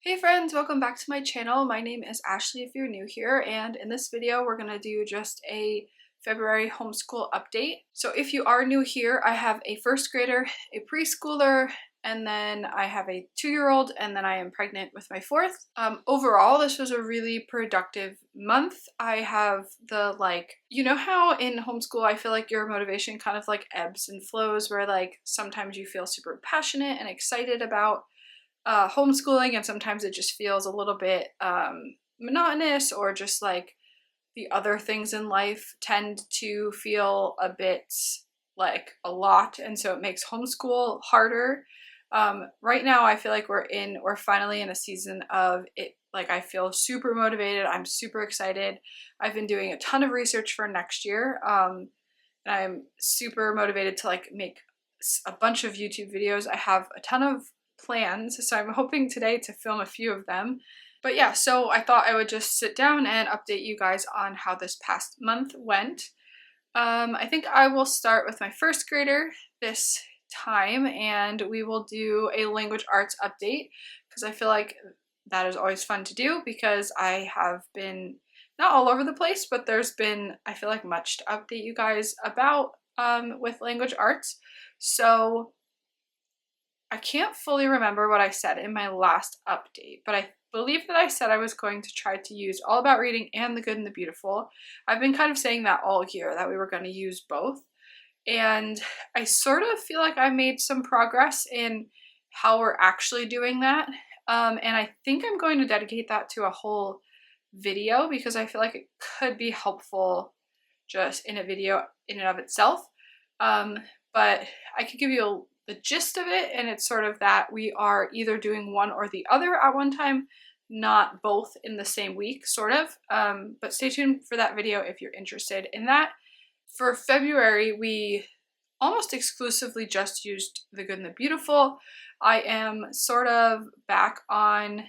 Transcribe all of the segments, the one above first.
Hey friends, welcome back to my channel. My name is Ashley if you're new here, and in this video we're going to do just a February homeschool update. So if you are new here, I have a first grader, a preschooler, and then I have a 2-year-old, and then I am pregnant with my fourth. Overall, this was a really productive month. I have you know how in homeschool I feel like your motivation kind of like ebbs and flows, where like sometimes you feel super passionate and excited about homeschooling, and sometimes it just feels a little bit monotonous, or just like the other things in life tend to feel a bit like a lot, and so it makes homeschool harder. Right now I feel like we're finally in a season of it. Like, I feel super motivated. I'm super excited. I've been doing a ton of research for next year, and I'm super motivated to like make a bunch of YouTube videos. I have a ton of plans, so I'm hoping today to film a few of them. But yeah, so I thought I would just sit down and update you guys on how this past month went. I think I will start with my first grader this time, and we will do a language arts update because I feel like that is always fun to do, because I have been not all over the place, but there's been, I feel like, much to update you guys about with language arts. So I can't fully remember what I said in my last update, but I believe that I said I was going to try to use All About Reading and The Good and the Beautiful. I've been kind of saying that all year, that we were going to use both. And I sort of feel like I made some progress in how we're actually doing that. And I think I'm going to dedicate that to a whole video, because I feel like it could be helpful just in a video in and of itself. But I could give you the gist of it, and it's sort of that we are either doing one or the other at one time, not both in the same week, sort of. But stay tuned for that video if you're interested in that. For February, we almost exclusively just used The Good and the Beautiful. I am sort of back on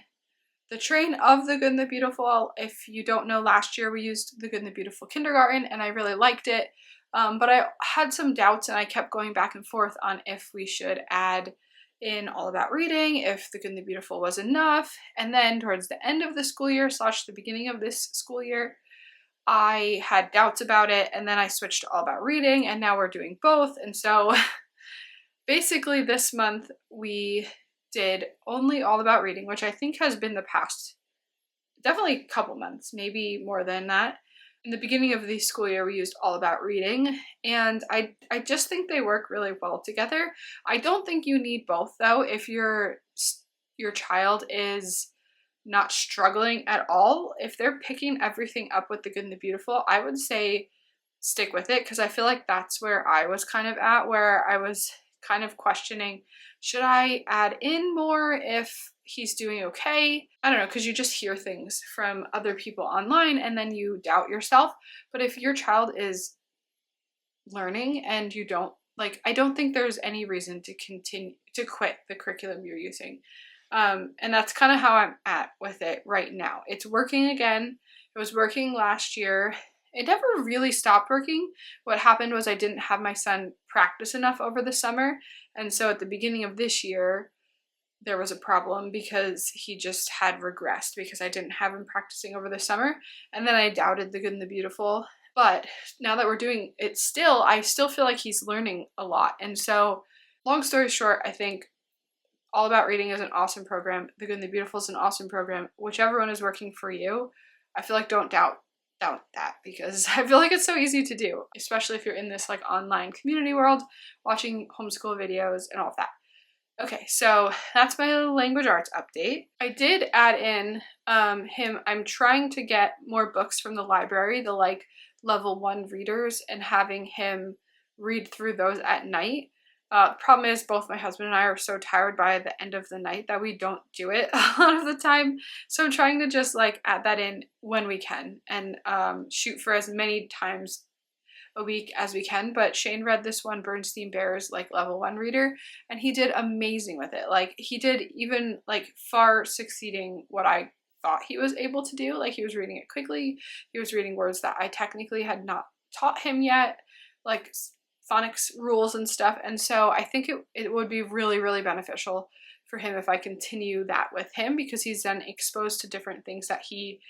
the train of The Good and the Beautiful. If you don't know, last year we used The Good and the Beautiful Kindergarten, and I really liked it. But I had some doubts, and I kept going back and forth on if we should add in All About Reading, if The Good and the Beautiful was enough. And then towards the end of the school year / the beginning of this school year, I had doubts about it, and then I switched to All About Reading, and now we're doing both. And so basically this month we did only All About Reading, which I think has been the past definitely a couple months, maybe more than that. In the beginning of the school year, we used All About Reading, and I just think they work really well together. I don't think you need both, though. If your child is not struggling at all, if they're picking everything up with The Good and the Beautiful, I would say stick with it, because I feel like that's where I was kind of at, where I was kind of questioning, should I add in more if he's doing okay? I don't know, because you just hear things from other people online and then you doubt yourself. But if your child is learning and you don't, like, I don't think there's any reason to continue to quit the curriculum you're using. And that's kind of how I'm at with it right now. It's working again. It was working last year. It never really stopped working. What happened was I didn't have my son practice enough over the summer. And so at the beginning of this year, there was a problem because he just had regressed because I didn't have him practicing over the summer. And then I doubted The Good and the Beautiful. But now that we're doing it still, I still feel like he's learning a lot. And so, long story short, I think All About Reading is an awesome program. The Good and the Beautiful is an awesome program. Whichever one is working for you, I feel like don't doubt that, because I feel like it's so easy to do, especially if you're in this like online community world, watching homeschool videos and all of that. Okay, so that's my language arts update. I did add in I'm trying to get more books from the library, the like level 1 readers, and having him read through those at night. The problem is both my husband and I are so tired by the end of the night that we don't do it a lot of the time. So I'm trying to just like add that in when we can, and shoot for as many times a week as we can. But Shane read this one, Bernstein Bears, like level 1 reader, and he did amazing with it. Like, he did even like far succeeding what I thought he was able to do. Like, he was reading it quickly. He was reading words that I technically had not taught him yet, like phonics rules and stuff. And so I think it would be really, really beneficial for him if I continue that with him, because he's then exposed to different things that he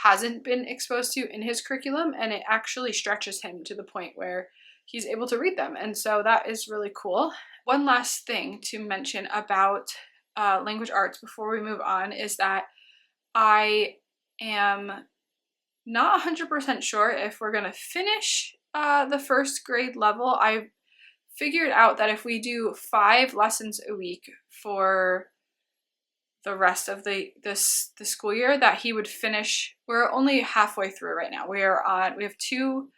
hasn't been exposed to in his curriculum, and it actually stretches him to the point where he's able to read them. And so that is really cool. One last thing to mention about language arts before we move on is that I am not 100% sure if we're going to finish the first grade level. I figured out that if we do 5 lessons a week for the rest of the school year, that he would finish. We're only halfway through right now. We have 2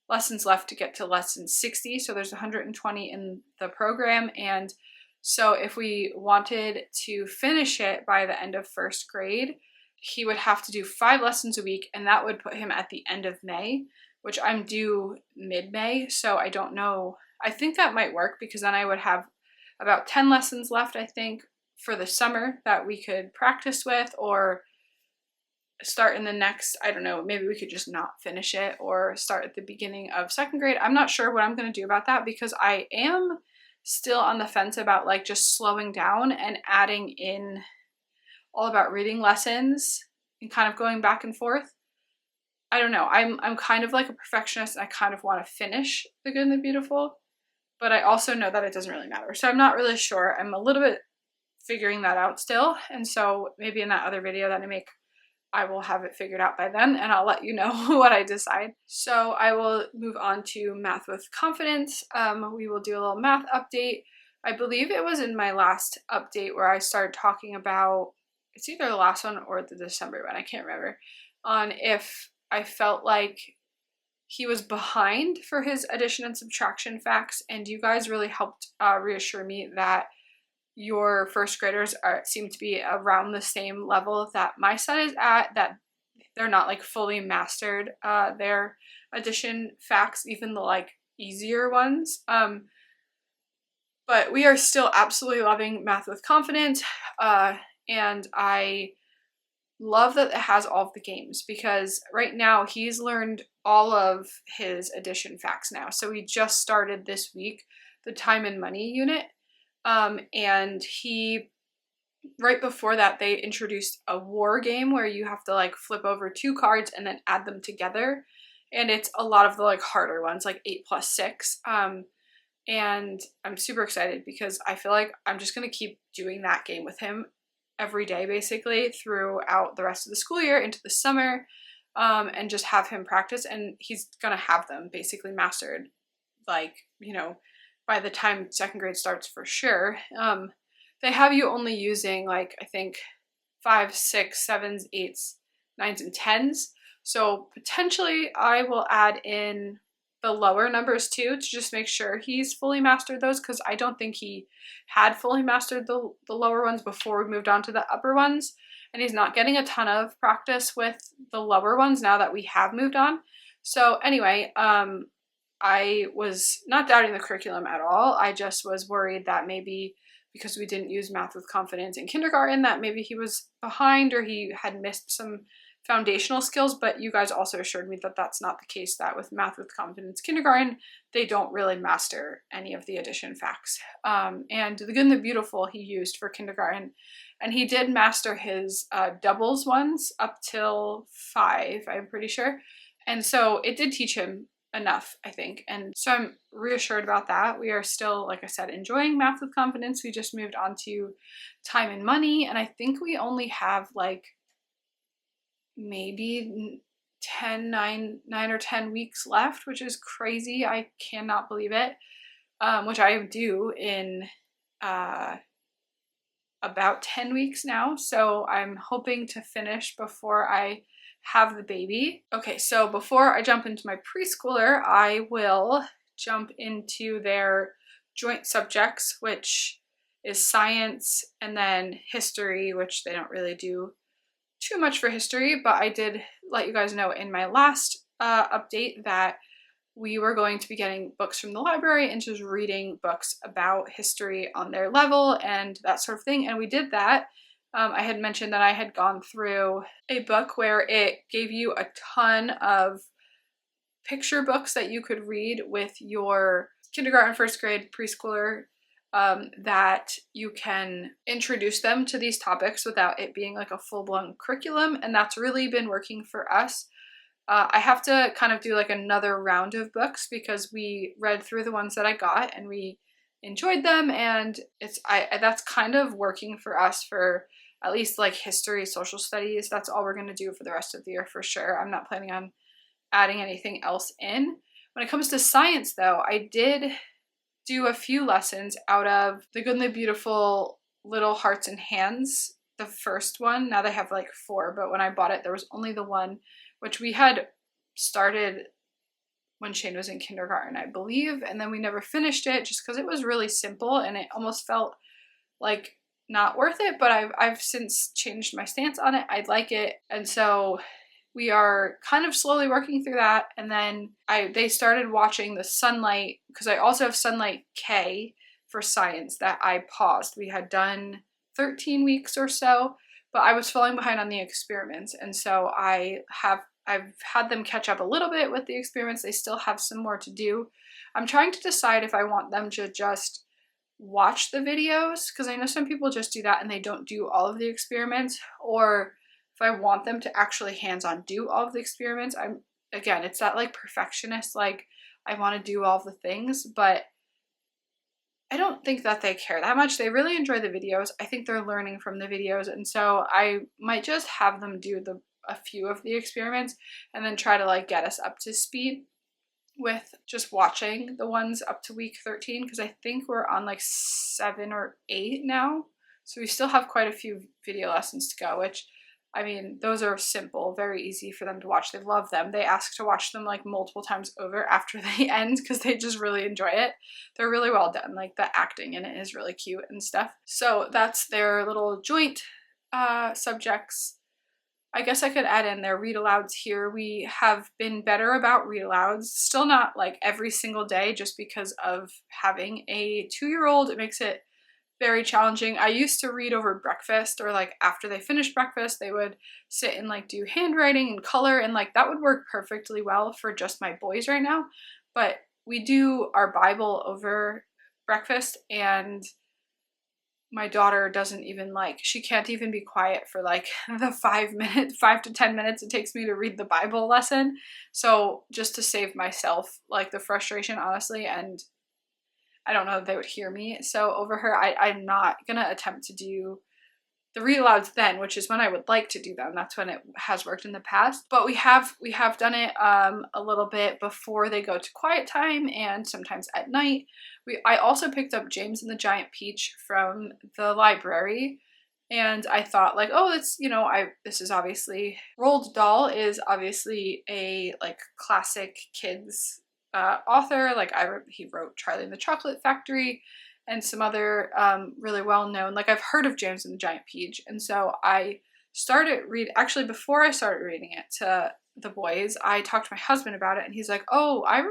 lessons left to get to lesson 60, so there's 120 in the program. And so if we wanted to finish it by the end of first grade, he would have to do 5 lessons a week, and that would put him at the end of May, which I'm due mid-May, so I don't know. I think that might work, because then I would have about 10 lessons left, I think, for the summer that we could practice with, or start in the next, I don't know, maybe we could just not finish it or start at the beginning of second grade. I'm not sure what I'm going to do about that, because I am still on the fence about like just slowing down and adding in all about reading lessons and kind of going back and forth. I don't know. I'm kind of like a perfectionist, and I kind of want to finish The Good and the Beautiful, but I also know that it doesn't really matter. So I'm not really sure. I'm a little bit figuring that out still. And so maybe in that other video that I make, I will have it figured out by then, and I'll let you know what I decide. So I will move on to Math with Confidence. We will do a little math update. I believe it was in my last update where I started talking about, it's either the last one or the December one, I can't remember, on if I felt like he was behind for his addition and subtraction facts, and you guys really helped reassure me that your first graders seem to be around the same level that my son is at, that they're not like fully mastered their addition facts, even the like easier ones. But we are still absolutely loving Math with Confidence, and I love that it has all of the games, because right now he's learned all of his addition facts now. So we just started this week the time and money unit. And right before that, they introduced a war game where you have to like flip over 2 cards and then add them together. And it's a lot of the like harder ones, like 8 plus 6. And I'm super excited, because I feel like I'm just going to keep doing that game with him every day, basically throughout the rest of the school year into the summer, and just have him practice, and he's going to have them basically mastered, like, you know, by the time second grade starts for sure. They have you only using like, I think 5, 6, 7s, 8s, 9s, and 10s. So potentially I will add in the lower numbers too, to just make sure he's fully mastered those, because I don't think he had fully mastered the lower ones before we moved on to the upper ones. And he's not getting a ton of practice with the lower ones now that we have moved on. So anyway, I was not doubting the curriculum at all. I just was worried that maybe because we didn't use Math with Confidence in kindergarten, that maybe he was behind or he had missed some foundational skills. But you guys also assured me that that's not the case, that with Math with Confidence kindergarten, they don't really master any of the addition facts. And The Good and the Beautiful he used for kindergarten, and he did master his doubles ones up till 5, I'm pretty sure. And so it did teach him enough, I think. And so I'm reassured about that. We are still, like I said, enjoying Math with Confidence. We just moved on to time and money, and I think we only have like maybe 9 or 10 weeks left, which is crazy. I cannot believe it. Which I do in about 10 weeks now. So I'm hoping to finish before I have the baby. Okay, so before I jump into my preschooler, I will jump into their joint subjects, which is science and then history, which they don't really do too much for history, but I did let you guys know in my last update that we were going to be getting books from the library and just reading books about history on their level and that sort of thing, and we did that. I had mentioned that I had gone through a book where it gave you a ton of picture books that you could read with your kindergarten, first grade, preschooler that you can introduce them to these topics without it being like a full-blown curriculum, and that's really been working for us. I have to kind of do like another round of books because we read through the ones that I got and we enjoyed them, and that's kind of working for us for at least like history, social studies. That's all we're going to do for the rest of the year for sure. I'm not planning on adding anything else in. When it comes to science though, I did do a few lessons out of The Good and the Beautiful, Little Hearts and Hands, the first one. Now they have like 4, but when I bought it there was only the one, which we had started when Shane was in kindergarten, I believe, and then we never finished it just because it was really simple and it almost felt like not worth it, but I've since changed my stance on it. I like it, and so we are kind of slowly working through that. And then they started watching the Sunlight, because I also have Sunlight K for science that I paused. We had done 13 weeks or so, but I was falling behind on the experiments, and so I've had them catch up a little bit with the experiments. They still have some more to do. I'm trying to decide if I want them to just watch the videos, because I know some people just do that and they don't do all of the experiments, or if I want them to actually hands-on do all of the experiments. Again, it's that like perfectionist, like I want to do all the things, but I don't think that they care that much. They really enjoy the videos. I think they're learning from the videos, and so I might just have them do a few of the experiments and then try to like get us up to speed with just watching the ones up to week 13, because I think we're on like 7 or 8 now. So we still have quite a few video lessons to go, which, I mean, those are simple, very easy for them to watch. They love them. They ask to watch them like multiple times over after they end because they just really enjoy it. They're really well done. Like the acting in it is really cute and stuff. So that's their little joint subjects. I guess I could add in their read alouds here. We have been better about read alouds. Still not like every single day, just because of having a 2-year-old. It makes it very challenging. I used to read over breakfast, or like after they finished breakfast, they would sit and like do handwriting and color, and like that would work perfectly well for just my boys right now. But we do our Bible over breakfast, and my daughter doesn't even like, she can't even be quiet for like the 5 to 10 minutes it takes me to read the Bible lesson. So just to save myself like the frustration, honestly, and I don't know if they would hear me. So over her, I'm not gonna attempt to do the read alouds then, which is when I would like to do them. That's when it has worked in the past. But we have done it a little bit before they go to quiet time and sometimes at night. I also picked up James and the Giant Peach from the library, and I thought like, oh, it's, you know, this is obviously, Roald Dahl is obviously a like classic kids author. Like he wrote Charlie and the Chocolate Factory and some other really well-known, like I've heard of James and the Giant Peach, and so I started actually before I started reading it to the boys, I talked to my husband about it, and he's like, oh, I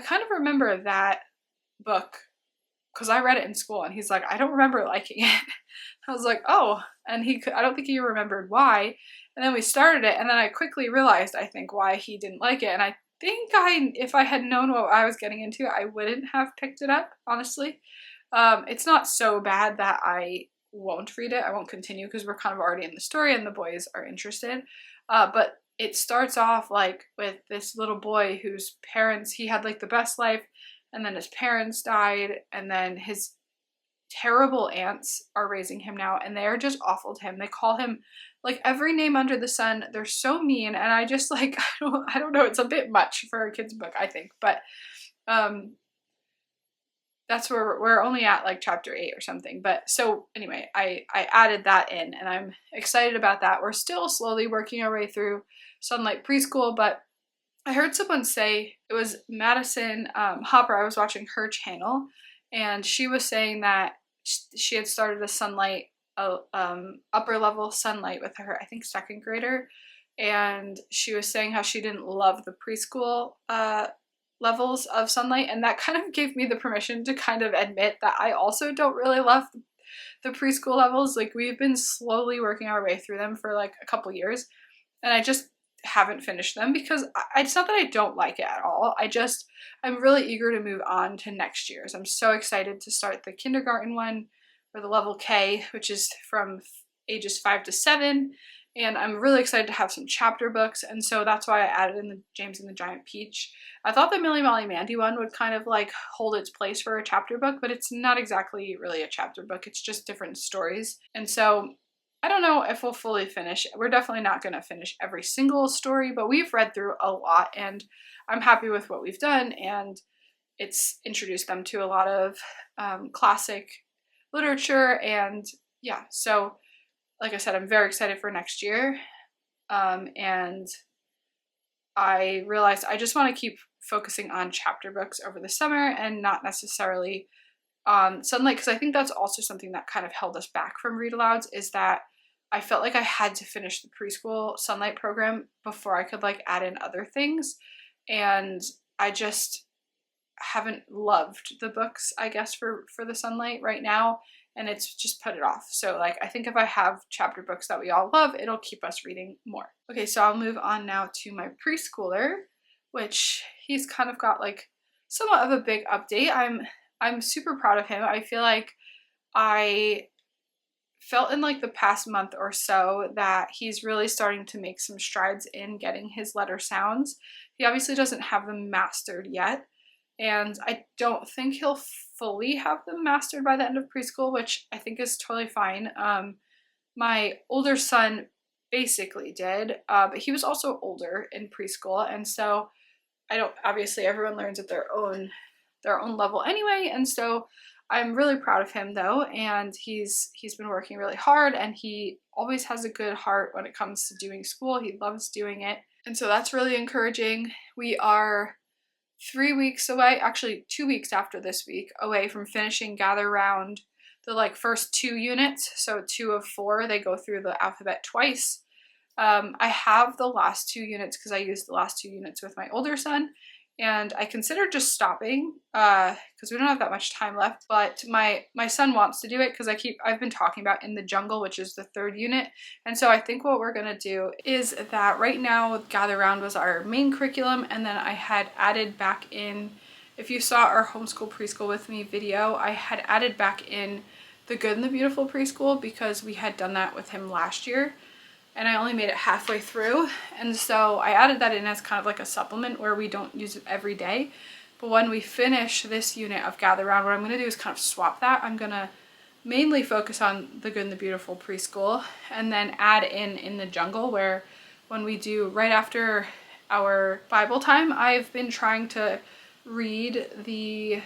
kind of remember that book because I read it in school, and he's like, I don't remember liking it. I was like, oh, and I don't think he remembered why, and then we started it, and then I quickly realized, I think, why he didn't like it, and I think if I had known what I was getting into, I wouldn't have picked it up, honestly. It's not so bad that I won't read it. I won't continue because we're kind of already in the story and the boys are interested. But it starts off like with this little boy whose parents, he had like the best life, and then his parents died, and then his terrible aunts are raising him now, and they are just awful to him. They call him like every name under the sun. They're so mean, and I just like, I don't know, it's a bit much for a kid's book, I think, but that's where we're only at like chapter 8 or something. But so anyway, I added that in, and I'm excited about that. We're still slowly working our way through Sunlight Preschool, but I heard someone say, it was Madison Hopper, I was watching her channel, and she was saying that she had started a Sunlight, upper level Sunlight with her, I think 2nd grader, and she was saying how she didn't love the preschool levels of Sunlight, and that kind of gave me the permission to kind of admit that I also don't really love the preschool levels. Like we've been slowly working our way through them for like a couple years, and haven't finished them because it's not that I don't like it at all. I'm really eager to move on to next year's. I'm so excited to start the kindergarten one, or the level K, which is from ages 5 to 7. And I'm really excited to have some chapter books, and so that's why I added in the James and the Giant Peach. I thought the Millie Molly Mandy one would kind of like hold its place for a chapter book, but it's not exactly really a chapter book. It's just different stories. And so I don't know if we'll fully finish. We're definitely not going to finish every single story, but we've read through a lot and I'm happy with what we've done, and it's introduced them to a lot of classic literature. And yeah, so like I said, I'm very excited for next year. And I realized I just want to keep focusing on chapter books over the summer and not necessarily on Sunlight, because I think that's also something that kind of held us back from read alouds, is that I felt like I had to finish the preschool Sunlight program before I could like add in other things. And I just haven't loved the books, I guess, for the Sunlight right now. And it's just put it off. So like, I think if I have chapter books that we all love, it'll keep us reading more. Okay, so I'll move on now to my preschooler, which he's kind of got like somewhat of a big update. I'm super proud of him. I feel like I felt in like the past month or so that he's really starting to make some strides in getting his letter sounds. He obviously doesn't have them mastered yet, and I don't think he'll fully have them mastered by the end of preschool, which I think is totally fine. My older son basically did, but he was also older in preschool, and so obviously everyone learns at their own level anyway, and so I'm really proud of him though, and he's been working really hard, and he always has a good heart when it comes to doing school. He loves doing it, and so that's really encouraging. We are 3 weeks away, actually 2 weeks after this week, away from finishing Gather Round, the like first 2 units. So 2 of 4, they go through the alphabet twice. I have the last 2 units because I used the last 2 units with my older son, and I considered just stopping because we don't have that much time left, but my son wants to do it because I've been talking about In the Jungle, which is the 3rd unit. And so I think what we're gonna do is that right now Gather Round was our main curriculum, and then I had added back in, if you saw our Homeschool Preschool with Me video, I had added back in The Good and the Beautiful Preschool because we had done that with him last year, and I only made it halfway through, and so I added that in as kind of like a supplement where we don't use it every day. But when we finish this unit of Gather Round, what I'm going to do is kind of swap that. I'm going to mainly focus on The Good and the Beautiful Preschool, and then add in the Jungle, where when we do right after our Bible time, I've been trying to read the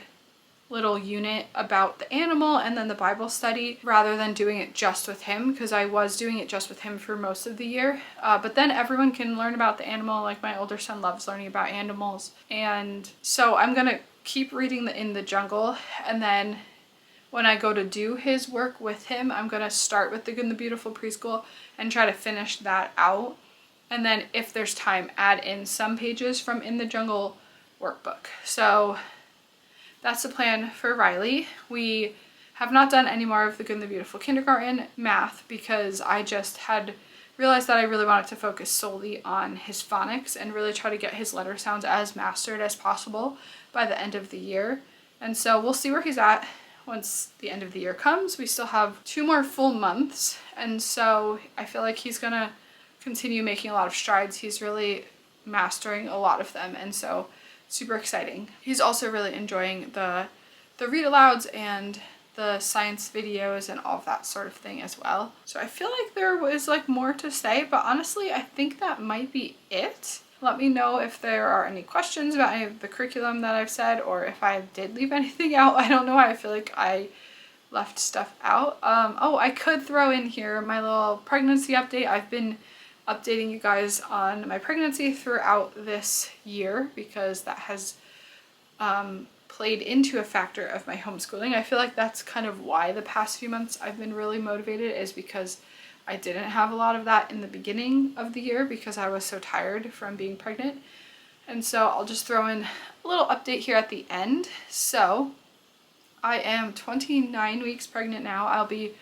little unit about the animal and then the Bible study rather than doing it just with him, because I was doing it just with him for most of the year. But then everyone can learn about the animal. Like my older son loves learning about animals, and so I'm gonna keep reading In the Jungle, and then when I go to do his work with him, I'm gonna start with The Good and the Beautiful Preschool and try to finish that out, and then if there's time, add in some pages from In the Jungle workbook. So that's the plan for Riley. We have not done any more of The Good and the Beautiful Kindergarten math because I just had realized that I really wanted to focus solely on his phonics and really try to get his letter sounds as mastered as possible by the end of the year. And so we'll see where he's at once the end of the year comes. We still have 2 more full months, and so I feel like he's gonna continue making a lot of strides. He's really mastering a lot of them, and so super exciting. He's also really enjoying the read alouds and the science videos and all of that sort of thing as well. So I feel like there was like more to say, but honestly I think that might be it. Let me know if there are any questions about any of the curriculum that I've said, or if I did leave anything out. I don't know why I feel like I left stuff out. Oh, I could throw in here my little pregnancy update. I've been updating you guys on my pregnancy throughout this year because that has played into a factor of my homeschooling. I feel like that's kind of why the past few months I've been really motivated, is because I didn't have a lot of that in the beginning of the year because I was so tired from being pregnant. And so I'll just throw in a little update here at the end. So I am 29 weeks pregnant now. I'll be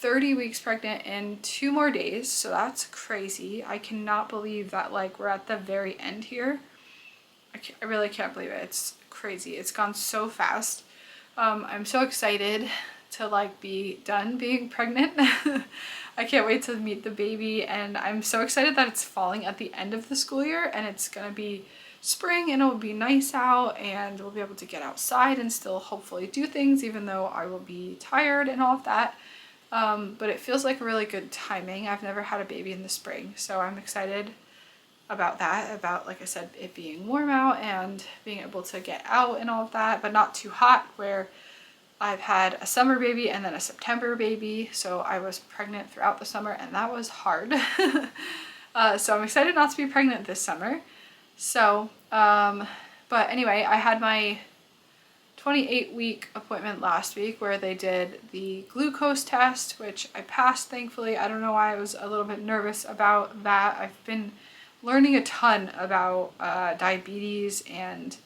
30 weeks pregnant in 2 more days, so that's crazy. I cannot believe that like we're at the very end here. I really can't believe it. It's crazy. It's gone so fast. I'm so excited to like be done being pregnant. I can't wait to meet the baby, and I'm so excited that it's falling at the end of the school year and it's gonna be spring and it'll be nice out and we'll be able to get outside and still hopefully do things even though I will be tired and all of that. But it feels like really good timing. I've never had a baby in the spring, so I'm excited about that, about, like I said, it being warm out and being able to get out and all of that, but not too hot, where I've had a summer baby and then a September baby, so I was pregnant throughout the summer and that was hard. So I'm excited not to be pregnant this summer. So, but anyway, I had my 28-week appointment last week where they did the glucose test, which I passed, thankfully. I don't know why I was a little bit nervous about that. I've been learning a ton about diabetes and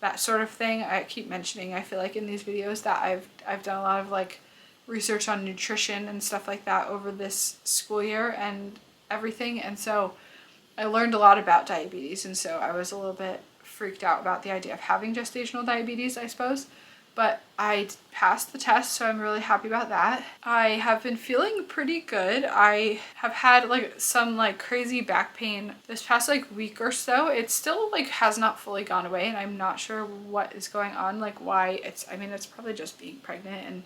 that sort of thing. I keep mentioning, I feel like in these videos, that I've done a lot of like research on nutrition and stuff like that over this school year and everything, and so I learned a lot about diabetes, and so I was a little bit freaked out about the idea of having gestational diabetes, I suppose. But I passed the test, so I'm really happy about that. I have been feeling pretty good. I have had like some like crazy back pain this past like week or so. It still like has not fully gone away, and I'm not sure what is going on, like why I mean, it's probably just being pregnant and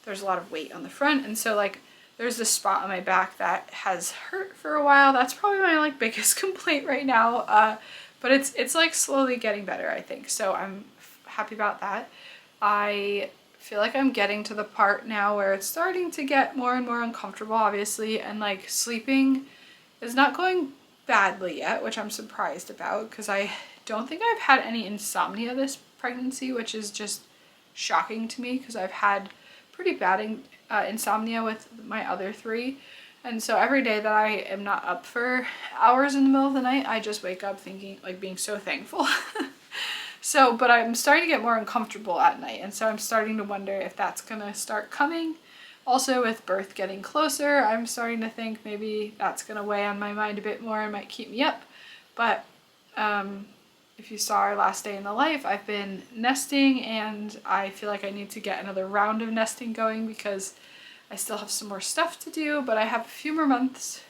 there's a lot of weight on the front, and so like there's this spot on my back that has hurt for a while. That's probably my like biggest complaint right now. But it's like slowly getting better, I think. So I'm happy about that. I feel like I'm getting to the part now where it's starting to get more and more uncomfortable, obviously, and like sleeping is not going badly yet, which I'm surprised about because I don't think I've had any insomnia this pregnancy, which is just shocking to me because I've had pretty bad insomnia with my other 3. And so every day that I am not up for hours in the middle of the night, I just wake up thinking, like, being so thankful. So, but I'm starting to get more uncomfortable at night, and so I'm starting to wonder if that's gonna start coming. Also, with birth getting closer, I'm starting to think maybe that's gonna weigh on my mind a bit more and might keep me up. But if you saw our last day in the life, I've been nesting, and I feel like I need to get another round of nesting going because I still have some more stuff to do, but I have a few more months,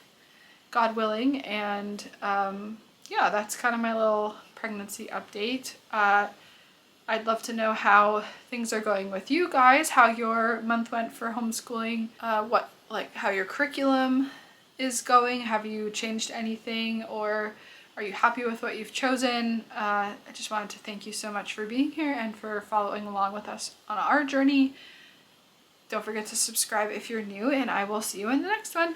God willing, and yeah, that's kind of my little pregnancy update. I'd love to know how things are going with you guys, how your month went for homeschooling, how your curriculum is going. Have you changed anything, or are you happy with what you've chosen? I just wanted to thank you so much for being here and for following along with us on our journey. Don't forget to subscribe if you're new, and I will see you in the next one.